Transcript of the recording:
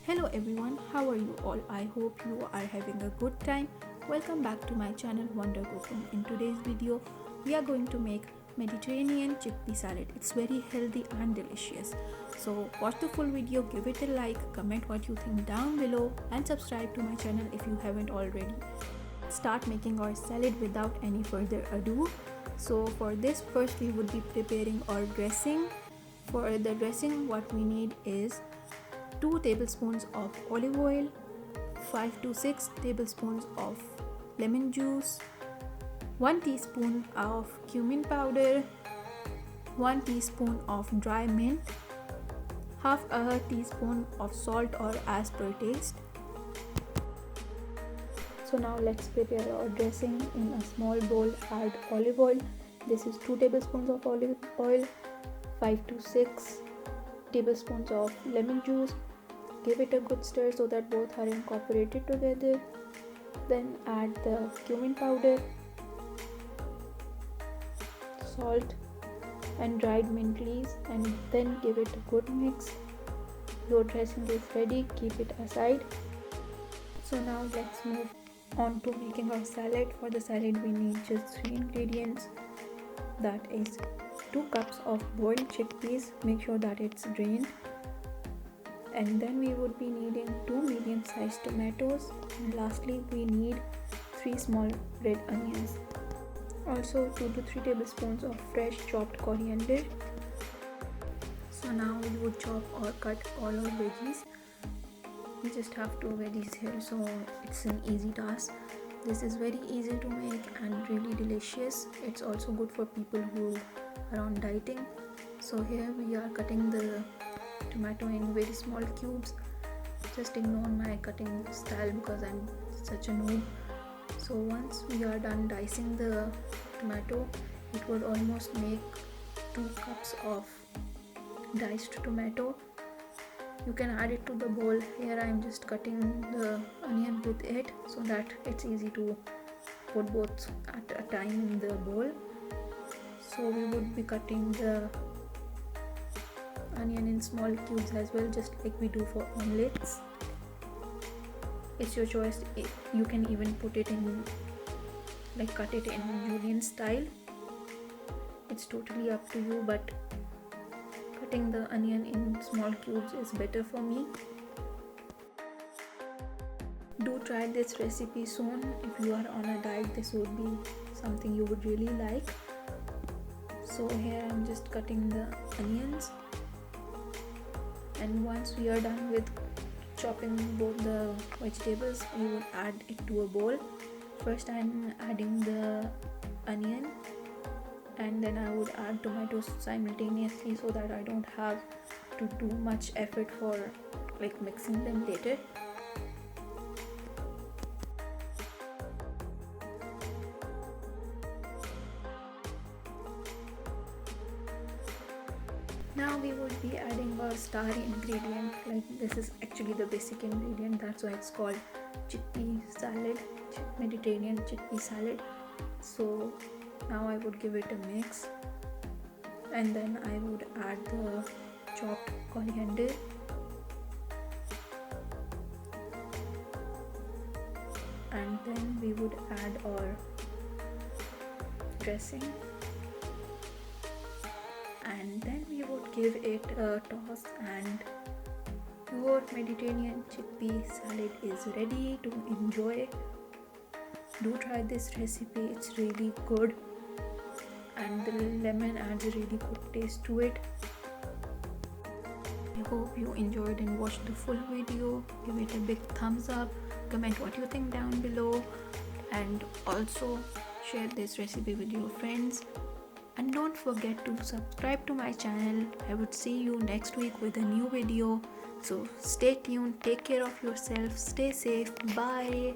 Hello everyone, how are you all? I hope you are having a good time. Welcome back to my channel Wonder Cookroom. In today's video, we are going to make Mediterranean chickpea salad. It's very healthy and delicious. So watch the full video, give it a like, comment what you think down below and subscribe to my channel if you haven't already. Start making our salad without any further ado. So for this, first we would be preparing our dressing. For the dressing, what we need is 2 tablespoons of olive oil, 5 to 6 tablespoons of lemon juice, 1 teaspoon of cumin powder, 1 teaspoon of dry mint, half a teaspoon of salt or as per taste. So now let's prepare our dressing. In a small bowl, add olive oil. This is 2 tablespoons of olive oil, 5 to 6 tablespoons of lemon juice. Give it a good stir so that both are incorporated together. Then add the cumin powder, salt and dried mint leaves, and then give it a good mix. Your dressing is ready, keep it aside. So now let's move on to making our salad. For the salad we need just 3 ingredients. That is 2 cups of boiled chickpeas. Make sure that it's drained. And then we would be needing 2 medium-sized tomatoes, and lastly we need 3 small red onions. Also 2 to 3 tablespoons of fresh chopped coriander. So now we would chop or cut all our veggies. We just have 2 veggies here, so it's an easy task. This is very easy to make and really delicious. It's also good for people who are on dieting. So here we are cutting the tomato in very small cubes. Just ignore my cutting style because I'm such a noob. So once we are done dicing the tomato, it would almost make 2 cups of diced tomato. You can add it to the bowl. Here I'm just cutting the onion with it so that it's easy to put both at a time in the bowl. So we would be cutting the onion in small cubes as well, just like we do for omelets. It's your choice. You can even put it in, like cut it in julienne style. It's totally up to you, but cutting the onion in small cubes is better for me. Do try this recipe soon. If you are on a diet, this would be something you would really like. So here I'm just cutting the onions. And once we are done with chopping both the vegetables, we would add it to a bowl. First I'm adding the onion, and then I would add tomatoes simultaneously so that I don't have to do much effort for like mixing them later. Now we would be adding a star ingredient. Like this is actually the basic ingredient, that's why it's called chickpea salad, Mediterranean chickpea salad. So now I would give it a mix, and then I would add the chopped coriander, and then we would add our dressing, and then we would give it a toss, and your Mediterranean chickpea salad is ready to enjoy. Do try this recipe, it's really good, and the lemon adds a really good taste to it. I hope you enjoyed and watched the full video. Give it a big thumbs up, comment what you think down below, and also share this recipe with your friends. And don't forget to subscribe to my channel. I would see you next week with a new video. So stay tuned, take care of yourself, stay safe, bye.